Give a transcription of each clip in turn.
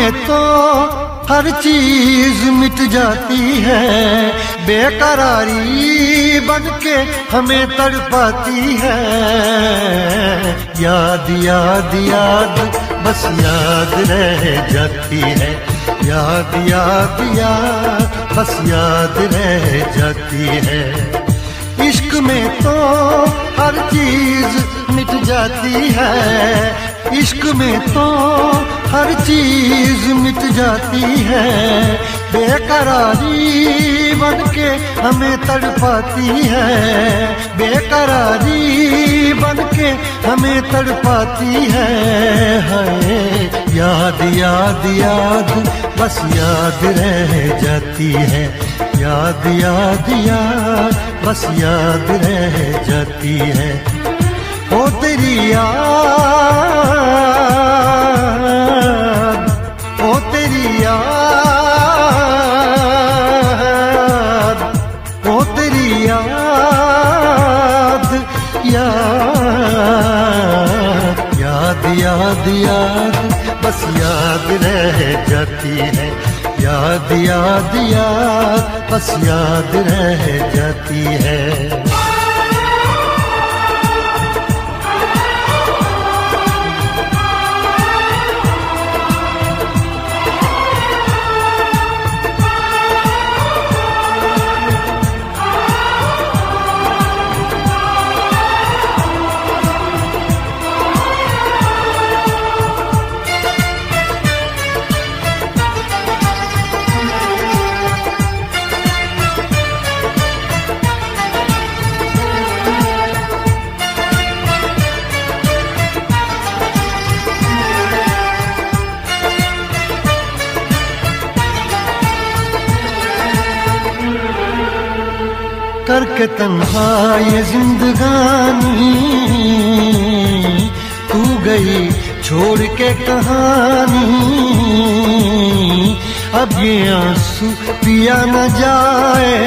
में तो हर चीज मिट जाती है, बेकरारी बनके हमें तड़पाती है। याद याद याद बस याद रह जाती है, याद याद याद बस याद रह जाती है। इश्क में तो हर चीज मिट जाती है, इश्क में तो हर चीज मिट जाती है, बेकरारी बनके हमें तड़पाती है, बेकरारी बनके हमें तड़पाती है। याद याद याद बस याद रह जाती है, याद याद याद बस याद रह जाती है। ओ तेरी याद, ओ तेरी याद, ओ तेरी याद, याद याद याद बस याद रह जाती है, याद याद याद बस याद रह जाती है। करके तन्हा ये जिंदगानी तू गई छोड़ के कहानी, अब ये आंसू पिया न जाए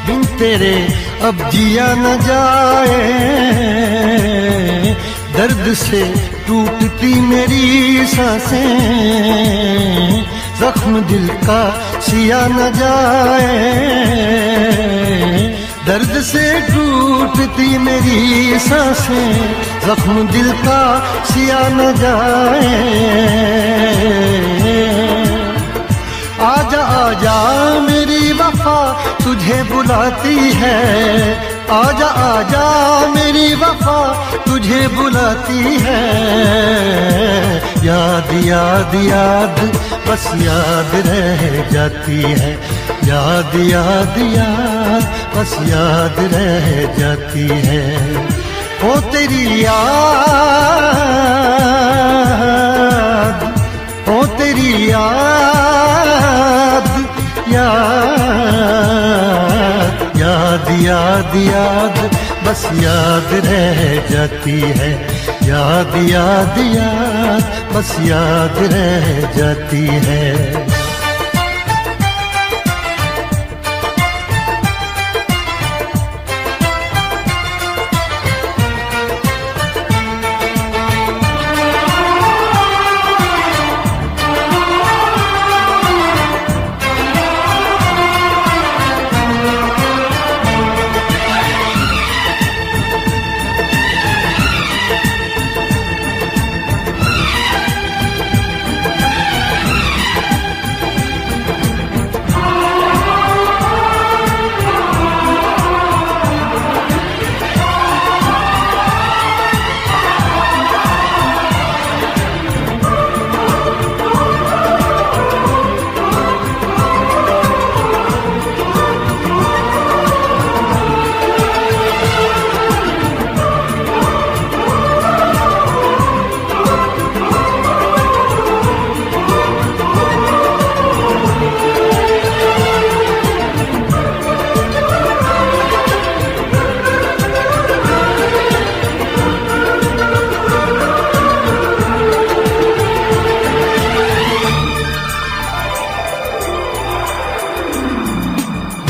बिन तेरे अब जिया न जाए। दर्द से टूटती मेरी सांसें, जख्म दिल का सिया न जाए, दर्द से टूटती मेरी सांसें, जख्म दिल का सिया न जाए। आजा आजा मेरी वफा तुझे बुलाती है, आजा आजा मेरी वफा तुझे बुलाती है। याद याद याद बस याद रह जाती है, याद याद याद बस याद रह जाती है। ओ तेरी याद, ओ तेरी याद, याद याद याद बस याद रह जाती है, याद याद याद बस याद रह जाती है।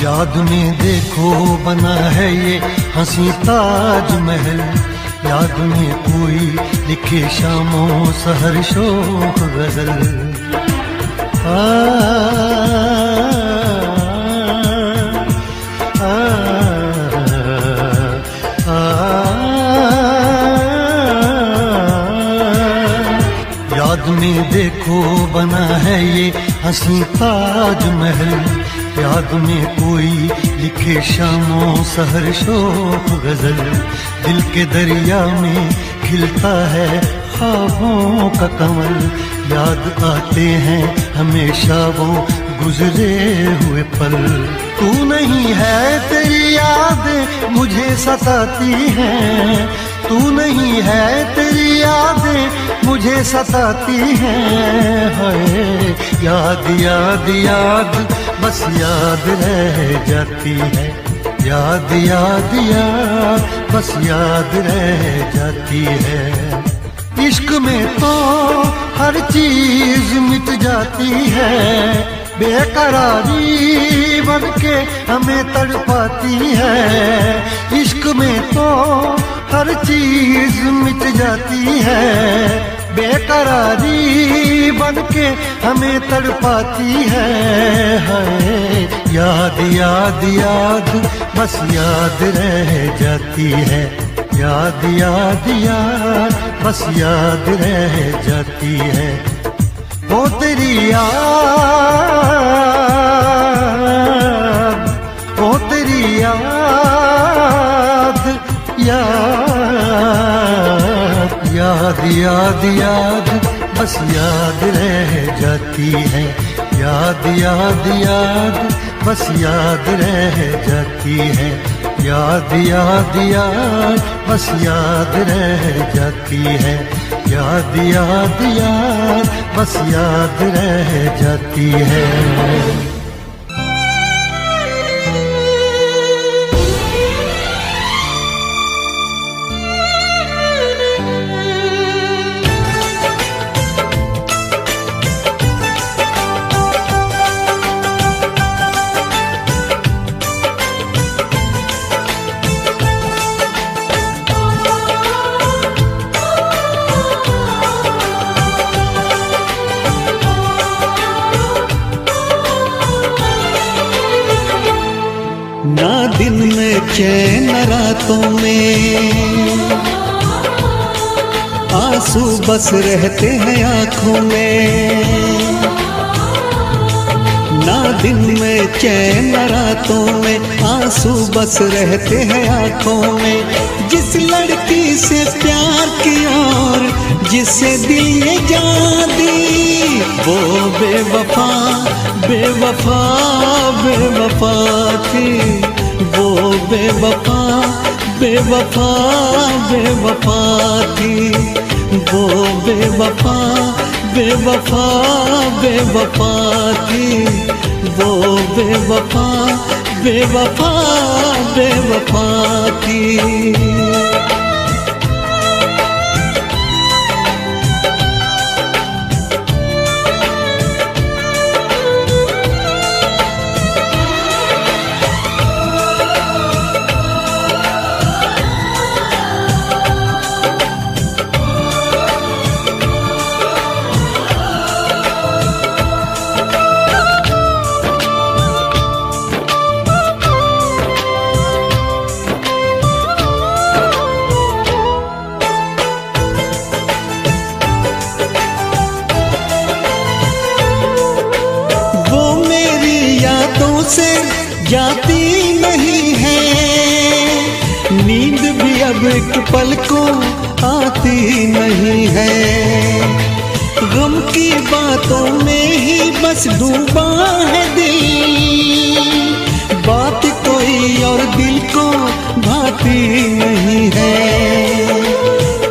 याद में देखो बना है ये हंसी ताज महल, याद में कोई लिखे शामों सहर शोक गजल। आ, आ, आ, याद में देखो बना है ये हंसी ताजमहल। याद में कोई लिखे शामों सहर शोक गजल। दिल के दरिया में खिलता है ख्वाबों का कमल। याद आते हैं हमेशा वो गुजरे हुए पल। तू नहीं है तेरी याद मुझे सताती है। तू नहीं है तेरी यादें मुझे सताती हैं। हाय याद याद याद बस याद रह जाती है। याद याद याद बस याद रह जाती है। इश्क में तो हर चीज मिट जाती है। बेकरारी बनके हमें तड़पाती है। इश्क में तो हर चीज मिट जाती है। बेकरारी बनके हमें तड़पाती है। हाय याद याद याद बस याद रह जाती है। याद याद याद बस याद रह जाती है। वो तेरी याद, वो तेरी याद, याद याद याद याद बस याद रह जाती है। याद याद याद बस याद रह जाती है। याद याद याद बस याद रह जाती है। याद याद याद बस याद रह जाती है। ना दिन में चैन रातों में आंसू बस रहते हैं आँखों में। ना दिन में चैन रातों में आंसू बस रहते हैं आँखों में। जिस लड़की से प्यार किया और जिसे दिल ये जान दी वो बेवफा बेवफा बेवफा थी। वो बेवफा बेवफा बेवफा थी। वो बेवफा बेवफा बेवफा थी। वो बेवफा बेवफा बेवफा थी। से जाती नहीं है नींद भी अब एक पल को आती नहीं है। गम की बातों में ही बस डूबा है दिल। बात कोई और दिल को भाती नहीं है।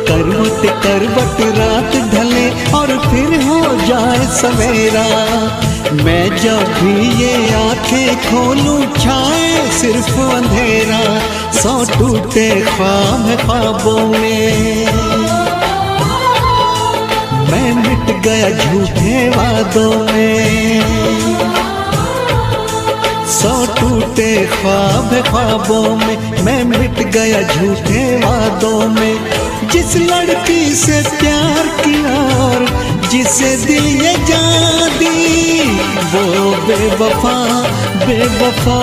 करवट करवट रात ढले और फिर हो जाए सवेरा। मैं जब भी ये आंखें खोलूं छाए सिर्फ अंधेरा। सौ टूटे ख्वाब ख्वाबों में मैं मिट गया झूठे वादों में। सौ टूटे ख्वाब ख्वाबों में मैं मिट गया झूठे वादों में। जिस लड़की से प्यार किया और जिसे दिल ये जान दी, वो बेवफा बेवफा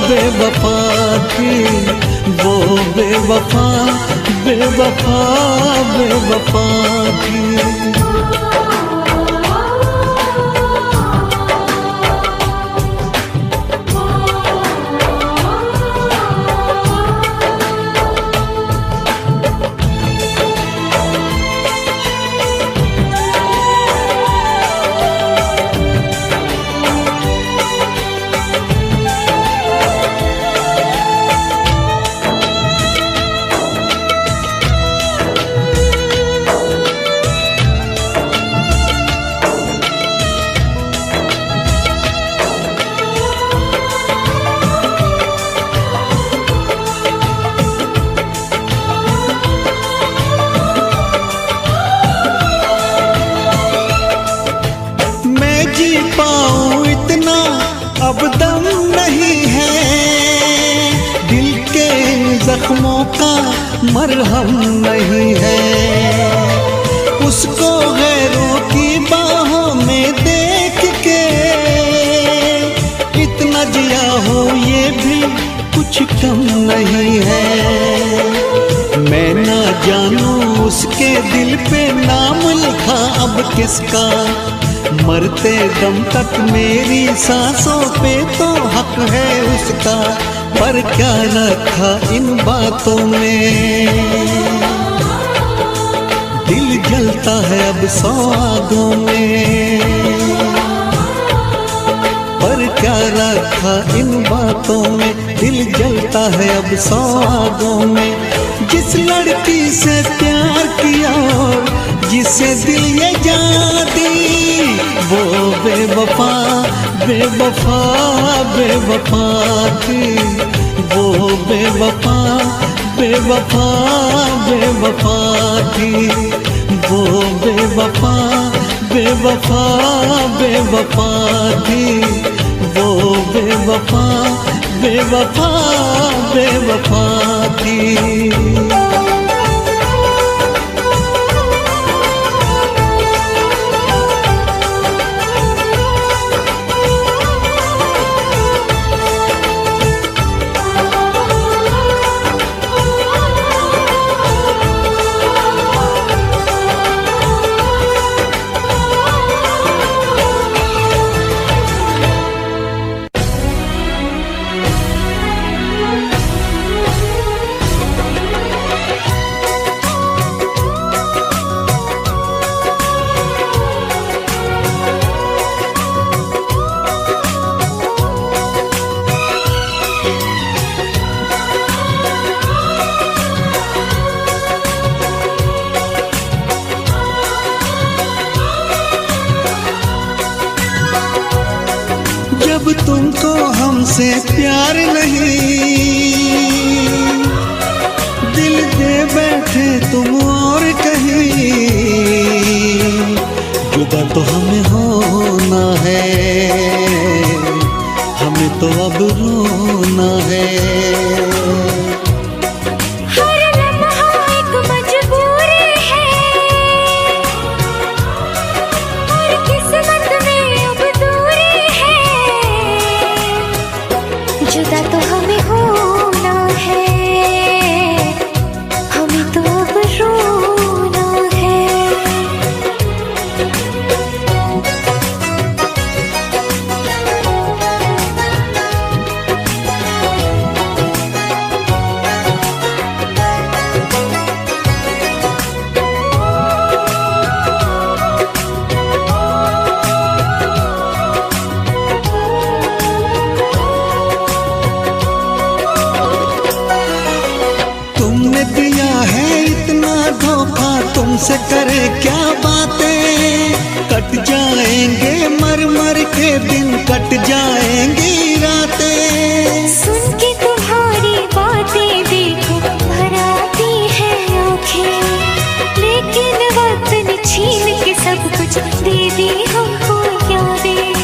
बेवफा थी। वो बेवफा बेवफा बेवफा थी। पाऊं इतना अब दम नहीं है, दिल के जख्मों का मरहम नहीं है। उसको गैरों की बाहों में देख के इतना जिया हो ये भी कुछ कम नहीं है। मैं ना जानूं उसके दिल पे नाम लिखा अब किसका, मरते दम तक मेरी सांसों पे तो हक है उसका। पर क्या रखा इन बातों में, दिल जलता है अब सौ आगों में। पर क्या रखा इन बातों में, दिल जलता है अब सौ आगों में। जिस लड़की से प्यार किया और जिसे दिल ये जान दी, वो बेवफा बेवफा बेवफा थी। वो बेवफा बेवफा बेवफा थी। वो बेवफा बेवफा बेवफा थी। वो बेवफा बेवफा बेवफा थी। जब तुमको हमसे प्यार नहीं, दिल दे बैठे तुम और कहीं। जुदा तो हमें होना है, हमें तो अब रोना है। जुदा तो हमें होना है, हमें तो अब रोना है। तुमसे करे क्या बातें, कट जाएंगे मर मर के दिन, कट जाएंगी रातें। सुन के तुम्हारी बातें देखो भर आती है आँखें, लेकिन वक्त ने छीन के सब कुछ दे दी हमको यादें।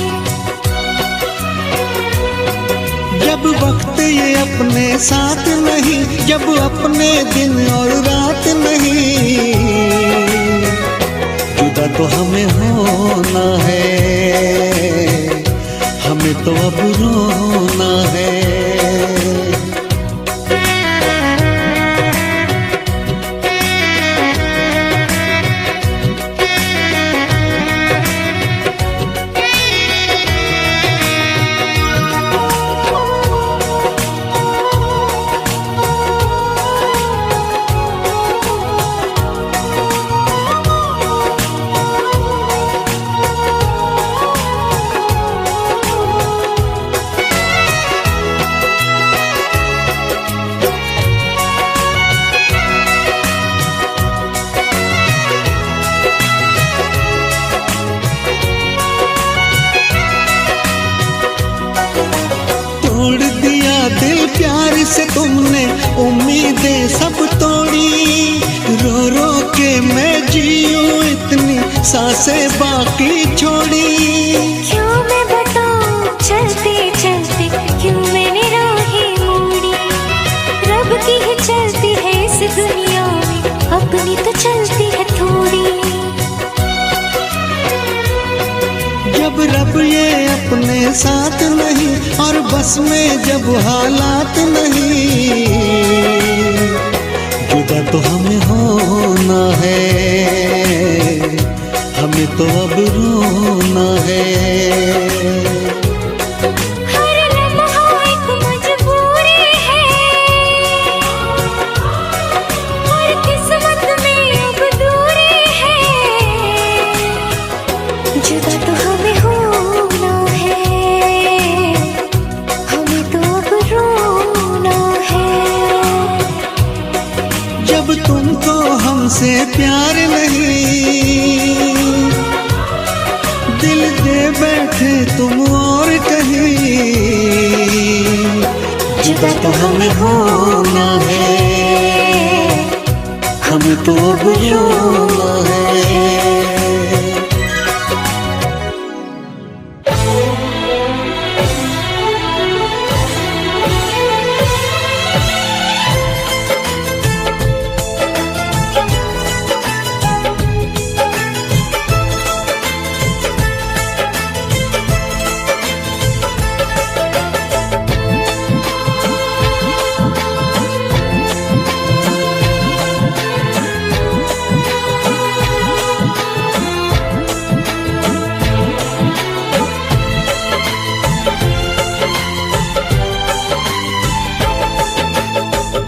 अपने साथ नहीं, जब अपने दिन और रात नहीं, जुदा तो हमें होना है, हमें तो अब रोना है। तोड़ दिया दिल प्यार से तुमने, उम्मीदें सब तोड़ी, रो रो के मैं जीऊं इतनी सांसें बाकी छोड़ी। क्यों मैं बताऊं चलते चलते क्यों मैंने राहें मोड़ी, रब की ही चलती है इस दुनिया में, अपनी तो चलती है थोड़ी। जब रब ये अपने साथ नहीं और बस में जब हालात नहीं, जुदा तो हमें होना है, हमें तो अब रोना है। हर लम्हा एक मजबूरी है, और किस्मत में अब दूरी है, जुदा तो हमें होना है, हमें तो अब रोना है। जब तुमको हमसे प्यार नहीं, दिल दे बैठे तुम और कहीं, जुदा तो हमें होना है, हमें तो अब रोना है।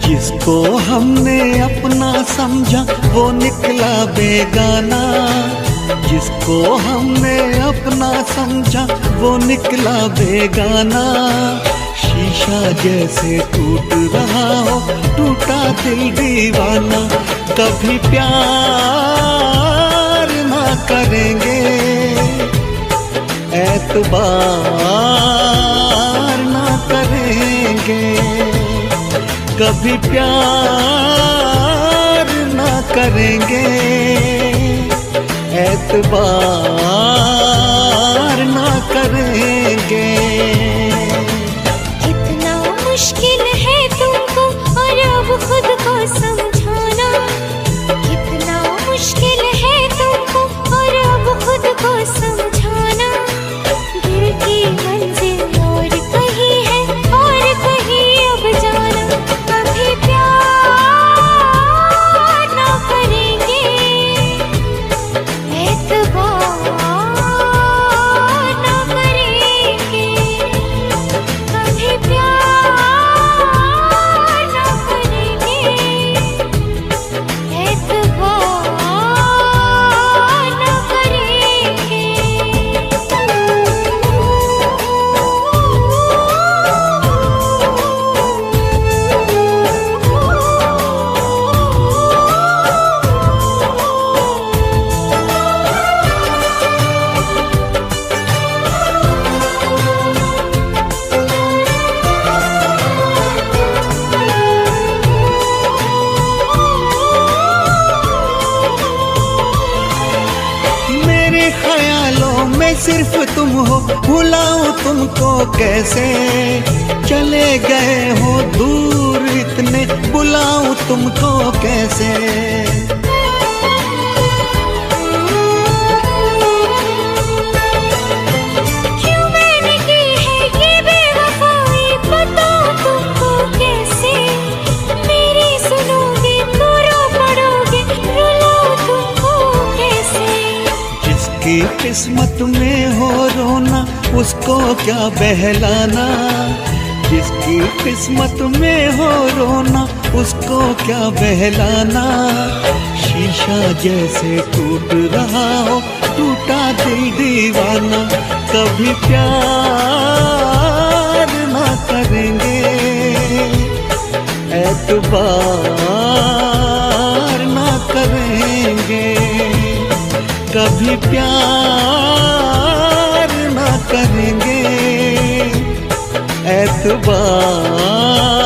जिसको हमने अपना समझा वो निकला बेगाना, जिसको हमने अपना समझा वो निकला बेगाना। शीशा जैसे टूट रहा हो टूटा दिल दीवाना, कभी प्यार ना करेंगे, एतबार ना करेंगे, कभी प्यार ना करेंगे, एतबार ना करेंगे। कितना मुश्किल है तुमको और अब खुद को समझाना, कितना मुश्किल है तुमको और अब खुद को समझाना। दिल की मंजिल और कहीं है और कहीं अब जाना, कभी प्यार ना करेंगे, एतबार ना करेंगे, कभी प्यार ना करेंगे, एतबार ना करेंगे। मेरे ख्यालों में सिर्फ तुम हो, भुलाऊं तुमको कैसे। चले गए हो दूर इतने, बुलाऊं तुमको कैसे। क्यों मैंने की है ये बेवफाई, बताओ तुमको कैसे। मेरी सुनोगे तो रो पड़ोगे, रुलाऊं तुमको कैसे। जिसकी किस्मत में हो रोना, उसको क्या बहलाना। जिसकी किस्मत में हो रोना, उसको क्या बहलाना। शीशा जैसे टूट रहा हो, टूटा दिल दीवाना। कभी प्यार ना करेंगे, एतबार ना करेंगे। कभी प्यार ना करेंगे, एतबार